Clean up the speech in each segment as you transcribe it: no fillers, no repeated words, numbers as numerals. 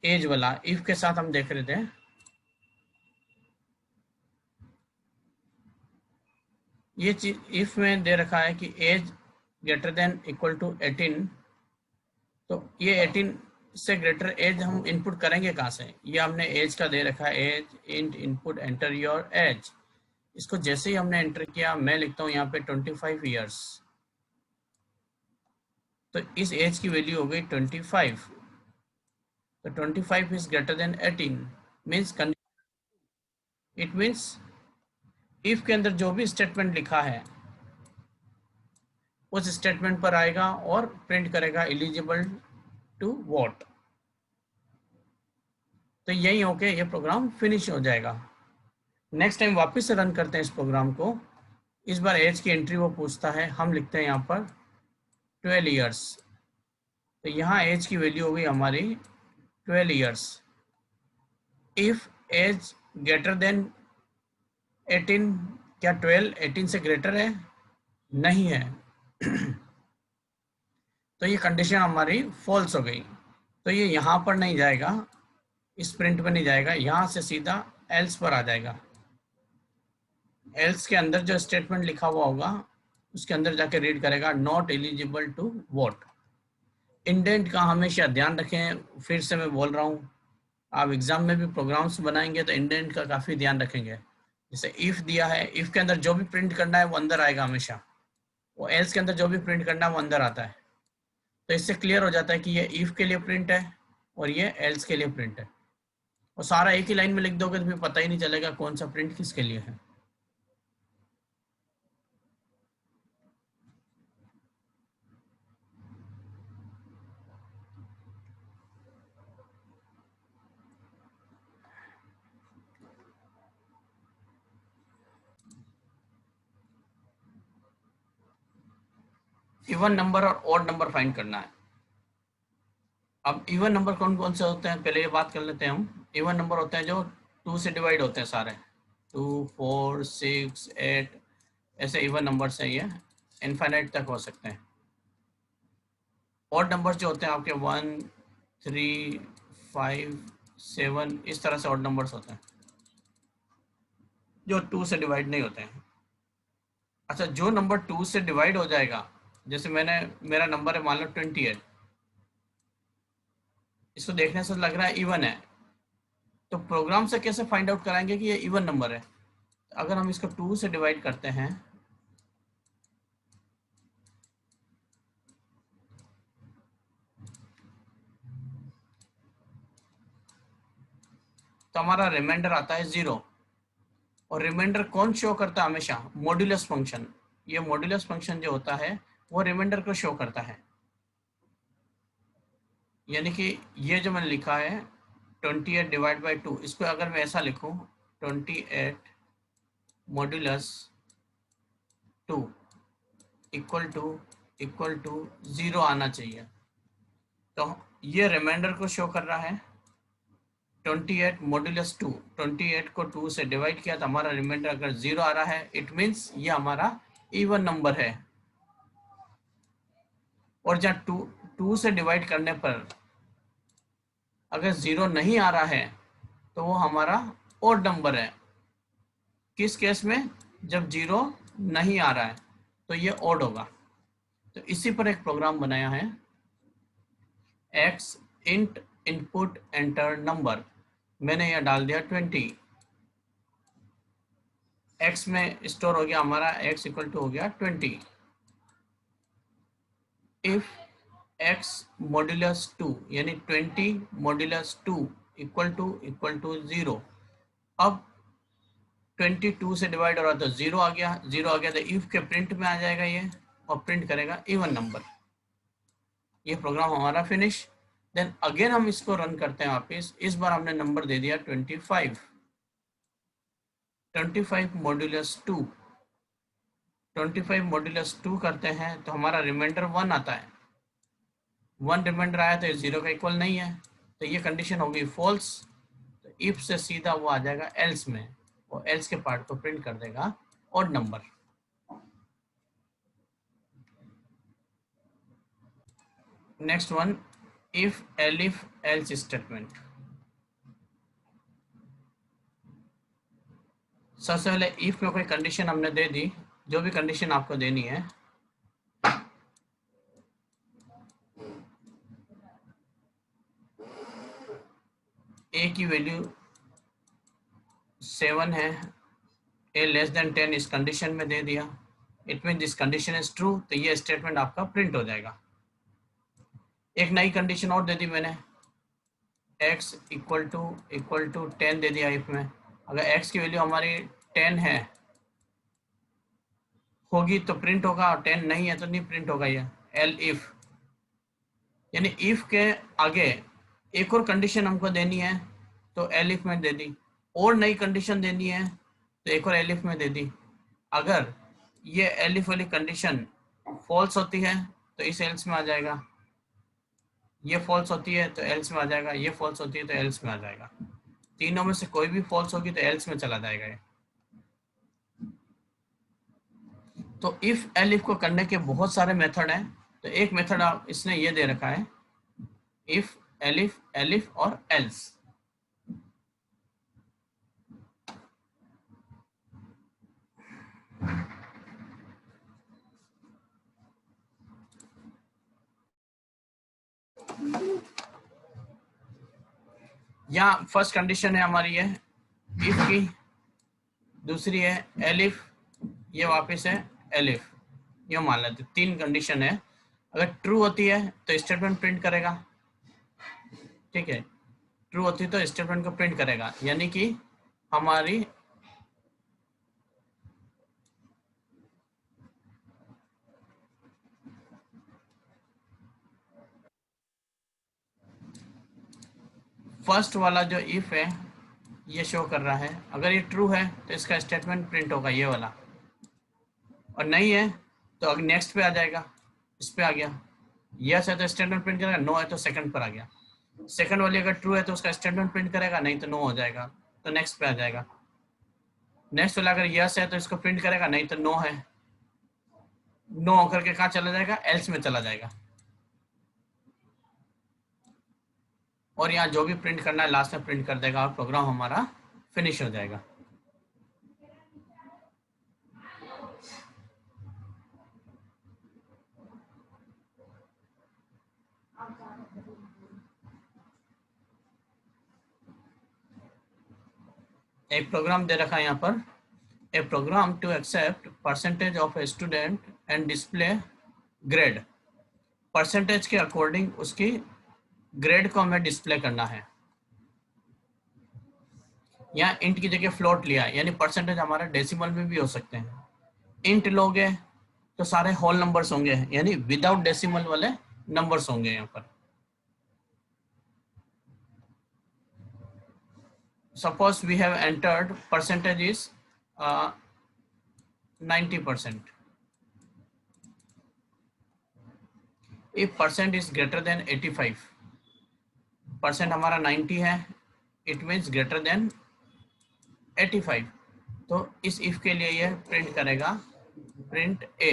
As वाला if के साथ हम देख रहे थे। ये चीज इफ में दे रखा है कि age greater than equal to 18, तो ये 18 से ग्रेटर एज हम इनपुट करेंगे कहाँ से? ये हमने एज का दे रखा है, age int input enter your age. इसको जैसे ही हमने एंटर किया, मैं लिखता हूँ यहाँ पे 25 ईयर्स, तो इस एज की वैल्यू हो गई 25। तो 25 is greater than 18 means, it means if के अंदर जो भी स्टेटमेंट लिखा है उस स्टेटमेंट पर आएगा और प्रिंट करेगा एलिजिबल टू वोट। तो यही होके ये प्रोग्राम फिनिश हो जाएगा। नेक्स्ट टाइम वापस से रन करते हैं इस प्रोग्राम को। इस बार एज की एंट्री वो पूछता है, हम लिखते हैं यहाँ पर 12 ईयर्स। तो यहाँ एज की वैल्यू हो गई हमारी 12 years. If age greater than 18, क्या 12 18 से ग्रेटर है? नहीं है। तो ये कंडीशन हमारी फॉल्स हो गई। तो ये यहाँ पर नहीं जाएगा, इस प्रिंट पर नहीं जाएगा, यहाँ से सीधा एल्स पर आ जाएगा। एल्स के अंदर जो स्टेटमेंट लिखा हुआ होगा उसके अंदर जाके रीड करेगा not eligible to vote. Indent का हमेशा ध्यान रखें, फिर से मैं बोल रहा हूँ, आप एग्जाम में भी प्रोग्राम्स बनाएंगे तो इंडेंट का काफ़ी ध्यान रखेंगे। जैसे इफ दिया है, इफ के अंदर जो भी प्रिंट करना है वो अंदर आएगा हमेशा, वो एल्स के अंदर जो भी प्रिंट करना है वो अंदर आता है। तो इससे क्लियर हो जाता है कि ये इफ के लिए प्रिंट है और ये एल्स के लिए प्रिंट है। और सारा एक ही लाइन में लिख दोगे तो फिर पता ही नहीं चलेगा कौन सा प्रिंट किसके लिए है। इवन नंबर और ऑड नंबर फाइंड करना है। अब इवन नंबर कौन कौन से होते हैं पहले ये बात कर लेते हैं हम। इवन नंबर होते हैं जो 2 से डिवाइड होते हैं सारे, 2 4 6 8, ऐसे इवन नंबर्स हैं, ये इनफाइनाइट तक हो सकते हैं। ऑड नंबर्स जो होते हैं आपके 1 3 5 7, इस तरह से ऑड नंबर्स होते हैं जो 2 से डिवाइड नहीं होते हैं। अच्छा, जो नंबर 2 से डिवाइड हो जाएगा, जैसे मेरा नंबर है मान लो 28, इसको देखने से लग रहा है इवन है, तो प्रोग्राम से कैसे फाइंड आउट कराएंगे कि ये इवन नंबर है? अगर हम इसको 2 से डिवाइड करते हैं तो हमारा रिमाइंडर आता है 0। और रिमाइंडर कौन शो करता है हमेशा? Modulus function. ये मॉड्यूलस फंक्शन जो होता है वो रिमाइंडर को शो करता है। यानी कि ये जो मैंने लिखा है 28 डिवाइड बाई 2, इसको अगर मैं ऐसा लिखूं 28 मॉड्यूलस 2 इक्वल टू 0 आना चाहिए। तो ये रिमाइंडर को शो कर रहा है 28 मॉड्यूलस 2, 28 को 2 से डिवाइड किया तो हमारा रिमाइंडर अगर 0 आ रहा है, इट मीन्स ये हमारा इवन नंबर है। और जहाँ 2 से डिवाइड करने पर अगर 0 नहीं आ रहा है तो वो हमारा ओड नंबर है। किस केस में? जब 0 नहीं आ रहा है तो ये ओड होगा। तो इसी पर एक प्रोग्राम बनाया है, x int input enter number. मैंने यह डाल दिया 20, एक्स में स्टोर हो गया हमारा, एक्स इक्वल टू हो गया 20। इफ एक्स मॉड्यूलस 2 यानी 20 मॉड्यूलस 2 इक्वल टू 0। अब 22 से डिवाइड हो रहा तो 0 आ गया, 0 आ गया तो इफ के प्रिंट में आ जाएगा ये और प्रिंट करेगा इवन नंबर। ये प्रोग्राम हमारा फिनिश। देन अगेन हम इसको रन करते हैं वापस। इस बार हमने नंबर दे दिया 25। 25 मॉड्यूलस 2, 25 मॉड्यूलस 2 करते हैं तो हमारा रिमाइंडर 1 आता है। 1 रिमाइंडर आया तो 0 का इक्वल नहीं है, तो ये कंडीशन होगी फॉल्स। तो इफ से सीधा वो आ जाएगा एल्स में, और एल्स के पार्ट को प्रिंट कर देगा odd number. Next one, if elif else statement. सबसे पहले इफ में कोई कंडीशन हमने दे दी, जो भी कंडीशन आपको देनी है, ए की वैल्यू 7 है, ए लेस देन 10 इस कंडीशन में दे दिया, it mean this condition is true, तो ये स्टेटमेंट आपका प्रिंट हो जाएगा। एक नई कंडीशन और दे दी मैंने, x इक्वल टू 10 दे दिया इफ में, अगर x की वैल्यू हमारी 10 है होगी तो प्रिंट होगा, और 10 नहीं है तो नहीं प्रिंट होगा। ये एल इफ, यानी इफ के आगे एक और कंडीशन हमको देनी है तो एल इफ में दे दी, और नई कंडीशन देनी है तो एक और एल इफ में दे दी। अगर ये एल इफ वाली कंडीशन फॉल्स होती है तो इस एल्स में आ जाएगा, ये फॉल्स होती है तो एल्स में आ जाएगा, ये फॉल्स होती है तो एल्स में आ जाएगा। तीनों में से कोई भी फॉल्स होगी तो एल्स में चला जाएगा ये। तो इफ एल इफ को करने के बहुत सारे मेथड हैं, तो एक मेथड आप इसने ये दे रखा है, इफ एलिफ और एल्स। यहाँ फर्स्ट कंडीशन है हमारी है इफ की, दूसरी है एलिफ, ये वापस है एलिफ, ये मान लेते, तीन कंडीशन है। अगर ट्रू होती है तो स्टेटमेंट प्रिंट करेगा, ठीक है, ट्रू होती है तो स्टेटमेंट को प्रिंट करेगा, यानी कि हमारी फर्स्ट वाला जो इफ है ये शो कर रहा है, अगर ये ट्रू है तो इसका स्टेटमेंट प्रिंट होगा ये वाला, और नहीं है तो अगर नेक्स्ट पे आ जाएगा, इस पे आ गया, यस है तो स्टेटमेंट प्रिंट करेगा, नो है तो सेकंड पर आ गया। सेकंड वाली अगर ट्रू है तो उसका स्टेटमेंट प्रिंट करेगा, नहीं तो नो हो जाएगा तो नेक्स्ट पे आ जाएगा। नेक्स्ट वाला अगर यस है तो इसको प्रिंट करेगा, नहीं तो नो है, नो होकर के कहाँ चला जाएगा, एल्स में चला जाएगा। और यहाँ जो भी प्रिंट करना है लास्ट में प्रिंट कर देगा और प्रोग्राम हमारा फिनिश हो जाएगा। एक प्रोग्राम दे रखा है यहाँ पर, a program to accept percentage of a student and display grade. Percentage के अकॉर्डिंग उसकी ग्रेड को हमें डिस्प्ले करना है। यहाँ इंट की जगह फ्लोट लिया है, यानी परसेंटेज हमारा डेसिमल में भी हो सकते हैं। इंट लोगे तो सारे होल नंबर्स होंगे, यानी विदाउट डेसिमल वाले नंबर्स होंगे यहाँ पर। Suppose we have entered percentage is 90%. If percent is greater than 85, percent हमारा 90 है, इट मीन्स ग्रेटर देन 85, तो इस इफ के लिए ये प्रिंट करेगा प्रिंट ए,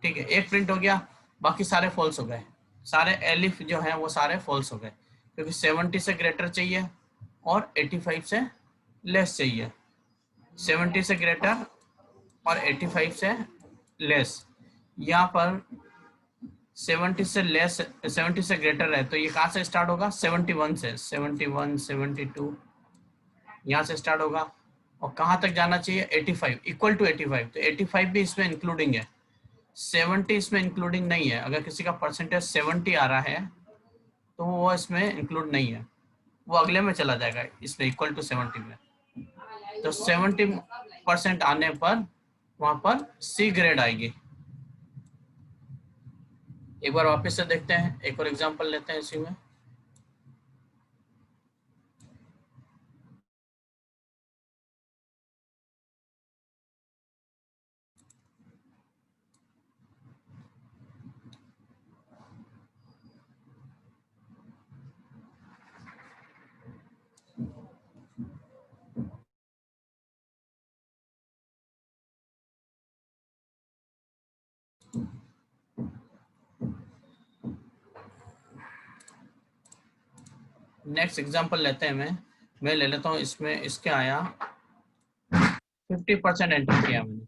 ठीक है, एक प्रिंट हो गया, बाकी सारे फॉल्स हो गए, सारे एलिफ जो हैं वो सारे फॉल्स हो गए, क्योंकि 70 से ग्रेटर चाहिए और 85 से लेस चाहिए। 70 से ग्रेटर और 85 से लेस, यहाँ पर 70 से लेस 70 से ग्रेटर है तो ये कहाँ से स्टार्ट होगा, 71 से, 71 72 यहाँ से स्टार्ट होगा, और कहाँ तक जाना चाहिए, 85 इक्वल टू 85, तो 85 भी इसमें इंक्लूडिंग है, 70 इसमें इंक्लूडिंग नहीं है। अगर किसी का परसेंटेज 70 आ रहा है तो वो इसमें इंक्लूड नहीं है, वो अगले में चला जाएगा, इसमें इक्वल टू 70 में। तो 70% आने पर वहां पर सी ग्रेड आएगी। एक बार वापस से देखते हैं, एक और एग्जांपल लेते हैं इसी में। नेक्स्ट एग्जांपल लेते हैं, मैं ले लेता हूँ, इसमें इसके आया 50% एंटर किया मैंने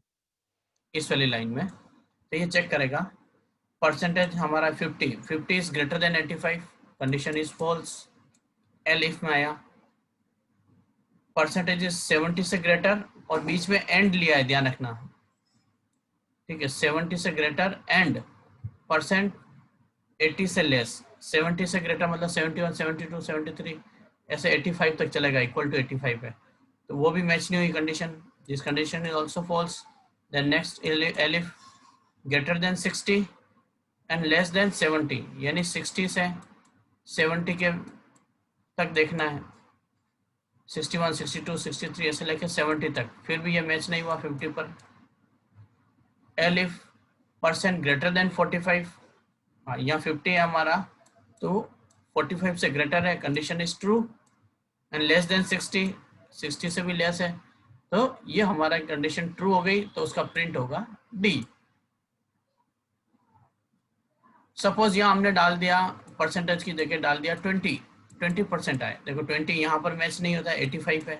इस वाली लाइन में, तो ये चेक करेगा परसेंटेज हमारा 50 is greater than 85, condition is false. Elif में आया, परसेंटेज इज 70 से ग्रेटर और बीच में एंड लिया है, ध्यान रखना, ठीक है, 70 से ग्रेटर एंड परसेंट 80 से लेस। 70 से ग्रेटर मतलब 71, 72, 73 ऐसे 85 तक चलेगा, इक्वल टू 85 है, तो वो भी मैच नहीं हुई condition, this condition is also false. Then next elif greater than 60 and less than 70, यानी 60 से 70 के तक देखना है, 61, 62, 63 ऐसे लेके 70 तक, फिर भी ये मैच नहीं हुआ 50 पर। एलिफ परसेंट ग्रेटर देन 45, हाँ यहाँ 50 है हमारा, तो 45 से ग्रेटर है, condition is true, and less then 60, 60 से भी लेस है, तो ये हमारा कंडीशन ट्रू हो गई, तो उसका प्रिंट होगा डी। सपोज यहाँ हमने डाल दिया परसेंटेज की जगह डाल दिया 20% आए, देखो 20 यहाँ पर मैच नहीं होता है, 85 है,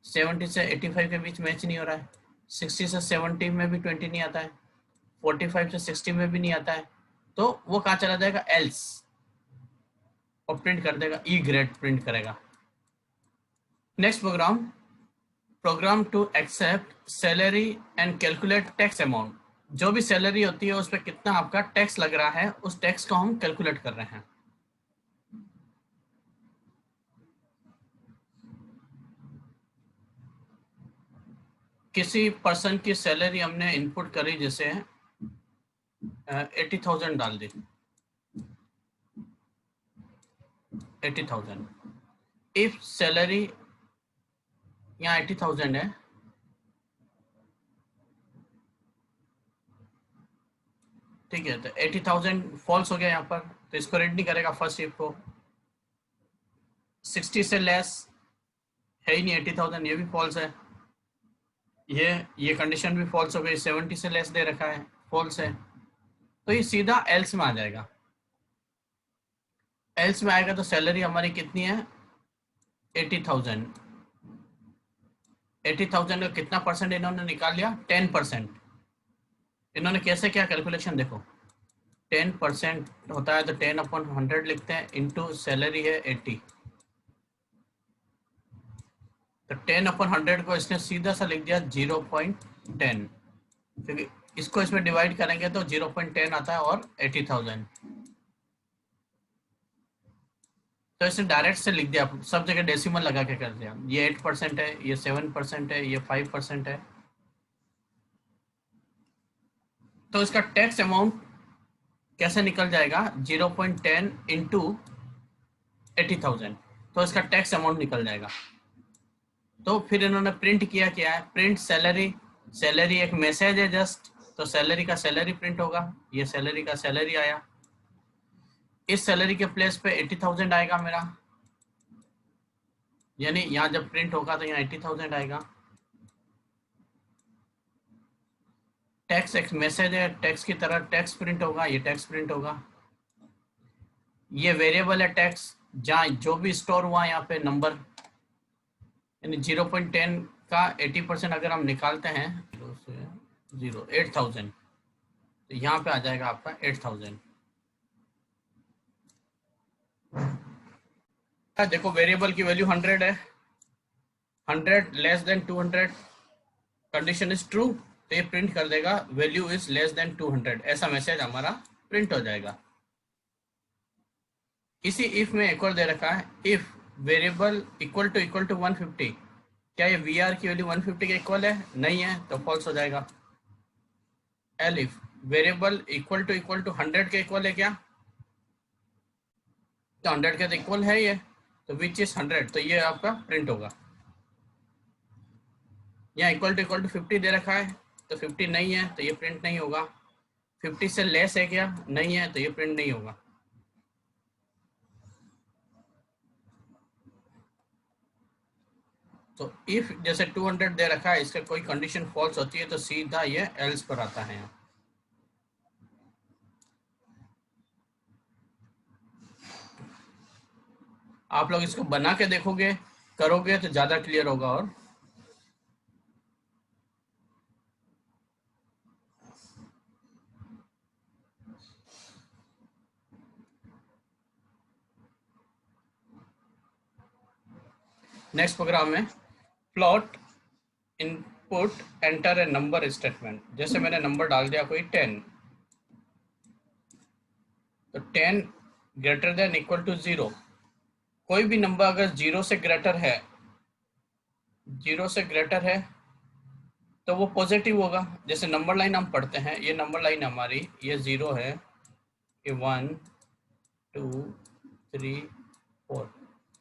70 से 85 के बीच मैच नहीं हो रहा है, 60 से 70 में भी 20 नहीं आता है, 45 से 60 में भी नहीं आता है, तो वो कहाँ चला जाएगा, एल्स, और प्रिंट कर देगा ई ग्रेड प्रिंट करेगा। Next program to accept salary and calculate tax amount. जो भी सैलरी होती है उस पर कितना आपका टैक्स लग रहा है, उस टैक्स को हम कैलकुलेट कर रहे हैं। किसी पर्सन की सैलरी हमने इनपुट करी, जैसे 80,000 डाल दी, 80,000, इफ सैलरी यहाँ 80,000 है, ठीक है, तो 80,000 फॉल्स हो गया यहाँ पर, तो इसको रीड नहीं करेगा फर्स्ट इफ को। 60 से लेस है ही नहीं 80,000, ये भी फॉल्स है, ये कंडीशन भी फॉल्स हो गई, 70 से लेस दे रखा है, फॉल्स है, तो ये सीधा एल्स में आ जाएगा। एल्स में आएगा तो सैलरी हमारी कितनी है, 80,000, 80,000 का कितना परसेंट इन्होंने निकाल लिया, 10%। इन्होंने कैसे क्या कैलकुलेशन देखो, 10% होता है तो 10/100 लिखते हैं, इंटू सैलरी है 80, तो 10/100 को इसने सीधा सा लिख दिया 0.10, क्योंकि इसको इसमें डिवाइड करेंगे तो 0.10 आता है और 80,000, तो इसने डायरेक्ट से लिख दिया, सब जगह डेसिमल लगा के कर दिया, ये 8% है, ये 7% है, ये 5% है, तो इसका टैक्स अमाउंट कैसे निकल जाएगा, 0.10 इंटू 80,000, तो इसका टैक्स अमाउंट निकल जाएगा। तो फिर इन्होंने प्रिंट किया, क्या है, प्रिंट सैलरी, सैलरी एक मैसेज है जस्ट, तो सैलरी का सैलरी प्रिंट होगा, ये सैलरी का सैलरी आया, इस सैलरी के प्लेस पे 80,000 आएगा मेरा, यानी यहाँ जब प्रिंट होगा तो यहाँ 80,000 आएगा। टैक्स एक मैसेज है, टैक्स की तरह टैक्स प्रिंट होगा, ये टैक्स प्रिंट होगा, ये वेरिएबल है टैक्स, जहाँ जो भी स्टोर हुआ यहाँ पे नंबर, यानी 0.10 का 80% अगर हम निकालते हैं, 8,000, तो यहाँ पे आ जाएगा आपका 8,000। देखो वेरिएबल की वैल्यू 100 है, 100 less than 200, condition is true, तो ये प्रिंट कर देगा वैल्यू इज लेस देन 200, ऐसा मैसेज हमारा प्रिंट हो जाएगा। इसी इफ में एक और दे रखा है, इफ वेरिएबल इक्वल टू 150, क्या ये वी आर की वैल्यू 150 के इक्वल है, नहीं है, तो फॉल्स हो जाएगा। Elif variable equal to 100 के इक्वल है क्या, तो 100 के इक्वल है ये, तो विच इज 100, तो ये आपका प्रिंट होगा। यहाँ इक्वल टू 50 दे रखा है, तो 50 नहीं है, तो ये प्रिंट नहीं होगा। 50 से लेस है क्या, नहीं है, तो ये प्रिंट नहीं होगा। तो इफ जैसे 200 दे रखा है, इसका कोई कंडीशन फॉल्स होती है तो सीधा ये एल्स पर आता है। आप लोग इसको बना के देखोगे, करोगे तो ज्यादा क्लियर होगा। और नेक्स्ट प्रोग्राम है plot input enter a number statement. जैसे मैंने नंबर डाल दिया कोई 10, तो 10 ग्रेटर देन इक्वल टू 0। कोई भी नंबर अगर 0 से ग्रेटर है, 0 से ग्रेटर है तो वो पॉजिटिव होगा। जैसे नंबर लाइन हम पढ़ते हैं, ये नंबर लाइन हमारी, ये 0 है, ये 1 2 3 4।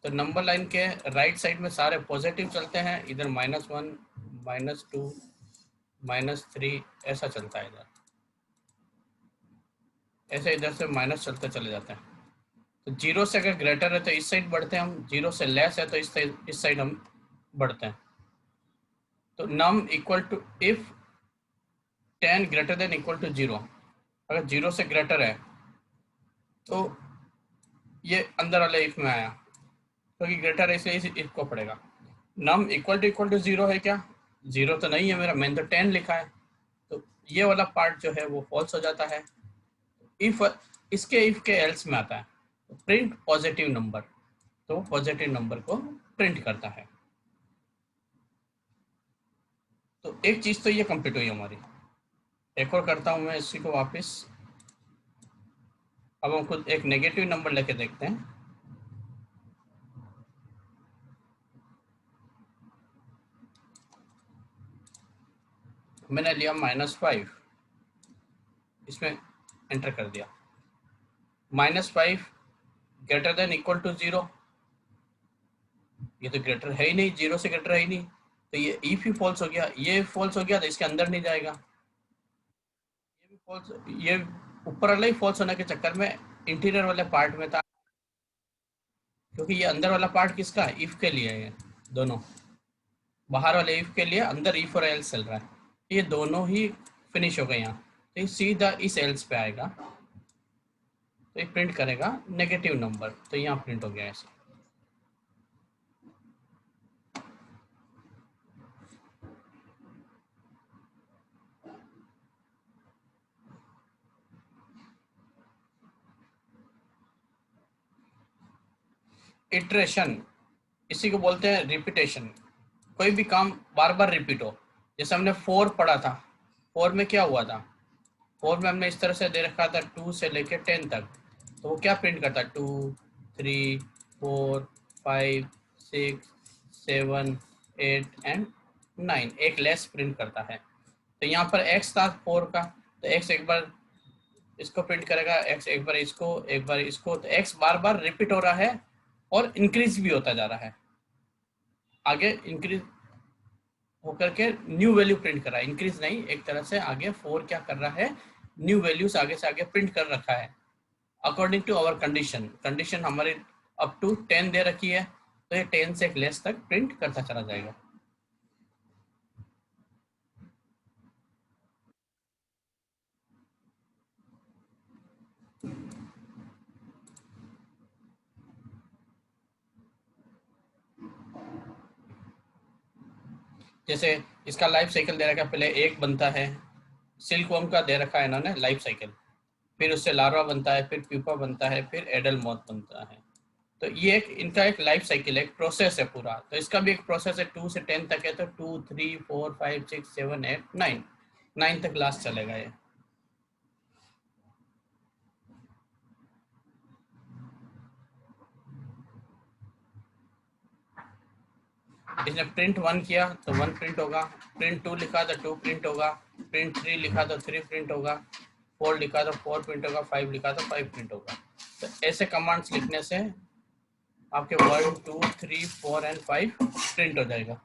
तो नंबर लाइन के राइट साइड में सारे पॉजिटिव चलते हैं, इधर -1 -2 -3 ऐसा चलता है इधर, ऐसे इधर से माइनस चलते चले जाते हैं। तो 0 से अगर ग्रेटर है तो इस साइड बढ़ते हैं हम, 0 से लेस है तो इस साइड हम बढ़ते हैं। तो num equal to if 10 greater than equal to 0, अगर 0 से ग्रेटर है तो ये अंदर वाले इफ में आया, क्योंकि ग्रेटर है इसलिए इस इफ को पड़ेगा। नम इक्वल टू 0 है क्या? 0 तो नहीं है मेरा, मैंने तो 10 लिखा है, तो ये वाला पार्ट जो है वो फॉल्स हो जाता है। इफ इसके इफ के एल्स में आता है तो प्रिंट पॉजिटिव नंबर, तो पॉजिटिव नंबर को प्रिंट करता है। तो एक चीज तो ये कंप्लीट हुई हमारी। एक और करता हूं मैं इसी को वापस। अब हम खुद एक नेगेटिव नंबर लेके देखते हैं। मैंने लिया -5, इसमें एंटर कर दिया। -5 ग्रेटर देन इक्वल टू 0, ये तो ग्रेटर है ही नहीं, 0 से ग्रेटर है ही नहीं, तो ये इफ ही फॉल्स हो गया। ये फॉल्स हो गया तो इसके अंदर नहीं जाएगा, ये भी फॉल्स, ये ऊपर वाला ही फॉल्स होने के चक्कर में इंटीरियर वाले पार्ट में था, क्योंकि ये अंदर वाला पार्ट किसका है? इफ के लिए है। दोनों बाहर वाले इफ के लिए, अंदर इफ और एल्स चल रहा है, ये दोनों ही फिनिश हो गए यहाँ, तो ये सीधा इस एल्स पे आएगा, तो ये प्रिंट करेगा नेगेटिव नंबर, तो यहाँ प्रिंट हो गया ऐसे। इटरेशन, इसी को बोलते हैं रिपीटेशन। कोई भी काम बार बार रिपीट हो, जैसे हमने 4 पढ़ा था, 4 में क्या हुआ था? 4 में हमने इस तरह से दे रखा था 2 से लेके 10 तक, तो वो क्या प्रिंट करता है? 2 3 4 5 6 7 8 एंड 9, एक लेस प्रिंट करता है। तो यहाँ पर x था 4 का, तो x एक बार इसको प्रिंट करेगा, x एक बार इसको, एक बार इसको, तो x बार बार रिपीट हो रहा है और इंक्रीज भी होता जा रहा है, आगे इंक्रीज होकर के न्यू वैल्यू प्रिंट कर रहा है। इंक्रीज नहीं, एक तरह से आगे 4 क्या कर रहा है? न्यू वैल्यूज आगे से आगे प्रिंट कर रखा है according to our condition. Condition हमारी अप टू 10 दे रखी है, तो ये 10 से एक लेस तक प्रिंट करता चला जाएगा। जैसे इसका लाइफ साइकिल दे रखा है, पहले एक बनता है, सिल्कवर्म का दे रखा है इन्होंने लाइफ साइकिल, फिर उससे लार्वा बनता है, फिर प्यूपा बनता है, फिर एडल मॉथ बनता है। तो ये एक इनका एक लाइफ साइकिल है, एक प्रोसेस है पूरा। तो इसका भी एक प्रोसेस है, 2 से 10 तक है, तो 2 3 4 5 6 7 8 9 तक लास्ट चलेगा ये। इसने प्रिंट 1 किया तो 1 प्रिंट होगा, प्रिंट 2 लिखा तो 2 प्रिंट होगा, प्रिंट 3 लिखा तो 3 प्रिंट होगा, 4 लिखा तो 4 प्रिंट होगा, 5 लिखा तो 5 प्रिंट होगा। तो ऐसे कमांड्स लिखने से आपके 1 2 3 4 एंड 5 प्रिंट हो जाएगा।